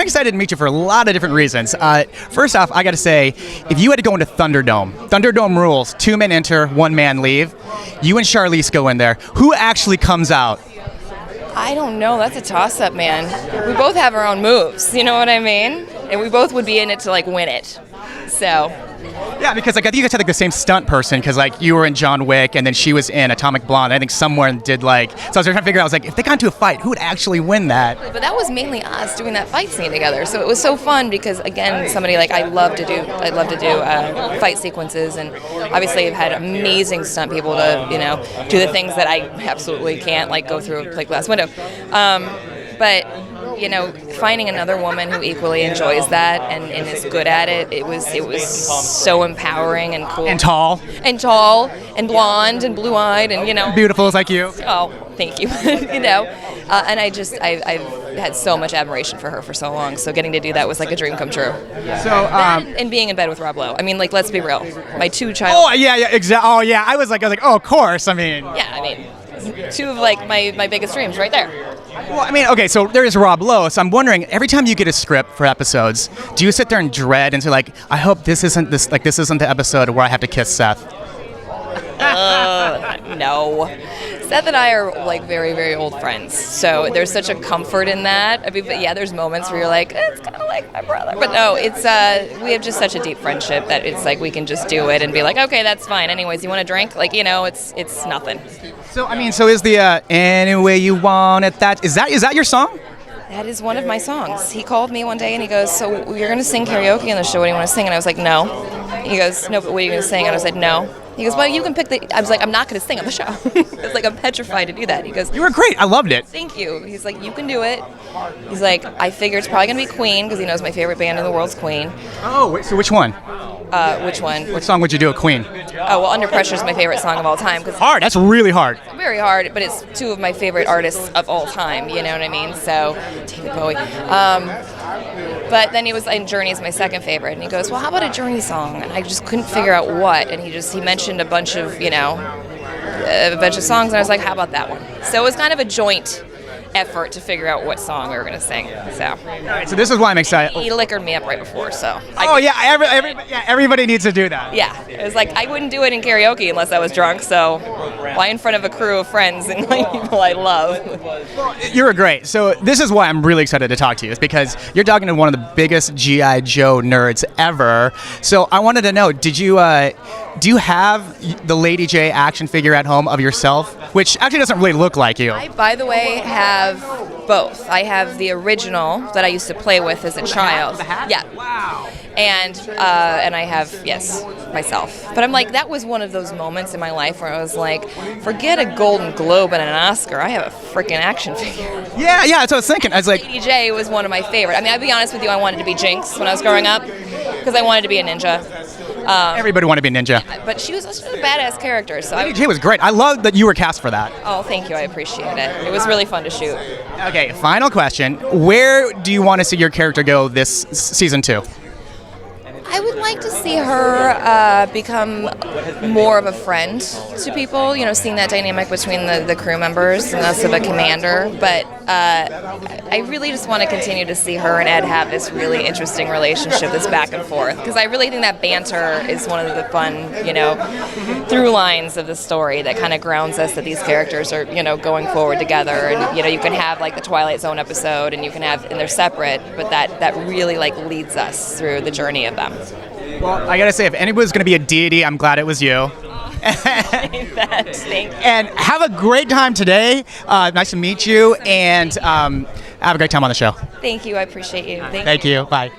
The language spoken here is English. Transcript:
excited to meet you for a lot of different reasons. First off, I got to say, if you had to go into Thunderdome rules, 2 men enter, 1 man leave. You and Charlize go in there. Who actually comes out? I don't know. That's a toss-up, man. We both have our own moves. You know what I mean? And we both would be in it to like win it. So. Yeah, because like I think you guys had like the same stunt person, because like you were in John Wick and then she was in Atomic Blonde. I think somewhere did like. So I was trying to figure out. I was like, if they got into a fight, who would actually win that? But that was mainly us doing that fight scene together. So it was so fun because again, somebody like I love to do fight sequences, and obviously I've had amazing stunt people to do the things that I absolutely can't, like go through a plate glass window. But finding another woman who equally enjoys that and is good at it, it was so empowering and cool. And tall. And blonde and blue-eyed and beautiful as like you. Oh, thank you. And I've had so much admiration for her for so long. So getting to do that was like a dream come true. So and being in bed with Rob Lowe. I mean, like, let's be real. My 2 child. Oh yeah, exactly. Oh yeah, I was like, oh, of course. I mean. Yeah, I mean, 2 of like my biggest dreams right there. Well, I mean, okay, so there is Rob Lowe, so I'm wondering, every time you get a script for episodes, do you sit there and dread and say, like, I hope this isn't the episode where I have to kiss Seth? No. Seth and I are like very, very old friends, so there's such a comfort in that. I mean, but yeah, there's moments where you're like, it's kind of like my brother. But no, it's we have just such a deep friendship that it's like we can just do it and be like, okay, that's fine. Anyways, you want a drink? Like, it's nothing. So I mean, so is the any way you want it? Is that your song? That is one of my songs. He called me one day and he goes, so you're going to sing karaoke on the show. What do you want to sing? And I was like, no. He goes, no, but what are you going to sing? And I said, no. He goes, well, you can pick I was like, I'm not going to sing on the show. It's like, I'm petrified to do that. He goes, you were great. I loved it. Thank you. He's like, you can do it. He's like, I figure it's probably going to be Queen, because he knows my favorite band in the world's Queen. Oh, wait, so which one? Which one? What song would you do at Queen? Oh, well, Under Pressure is my favorite song of all time. Hard. That's really hard. It's very hard, but it's 2 of my favorite artists of all time. You know what I mean? So, David Bowie. But then he was in Journey is my second favorite, and he goes, well, how about a Journey song? And I just couldn't figure out what, and he mentioned a bunch of songs, and I was like, how about that one? So it was kind of a joint effort to figure out what song we were going to sing. So. All right, so this is why I'm excited. He liquored me up right before, so. Everybody needs to do that. Yeah, it was like I wouldn't do it in karaoke unless I was drunk. So why in front of a crew of friends and like people I love? Well, you were great. So this is why I'm really excited to talk to you, is because you're talking to one of the biggest GI Joe nerds ever. So I wanted to know, do you have the Lady J action figure at home of yourself, which actually doesn't really look like you? I, by the way, have both. I have the original that I used to play with as a child. The hat? Yeah. Wow. And I have, yes, myself. But I'm like, that was one of those moments in my life where I was like, forget a Golden Globe and an Oscar. I have a freaking action figure. Yeah, that's what I was thinking. I was like, Lady J was one of my favorite. I mean, I'll be honest with you, I wanted to be Jinx when I was growing up because I wanted to be a ninja. Everybody wanted to be a ninja. But she was such a badass character. So Lady J was great. I love that you were cast for that. Oh, thank you. I appreciate it. It was really fun to shoot. Okay, final question. Where do you want to see your character go this season 2? I would like to see her become more of a friend to people, seeing that dynamic between the crew members and less of a commander. But I really just want to continue to see her and Ed have this really interesting relationship that's back and forth. Because I really think that banter is one of the fun, through lines of the story that kind of grounds us that these characters are, going forward together. And, you can have like the Twilight Zone episode and and they're separate, but that really like leads us through the journey of them. Well, I gotta say, if anybody's gonna be a deity, I'm glad it was you. Thanks. And have a great time today. Nice to meet you, and have a great time on the show. Thank you. I appreciate you. Thank you. Bye.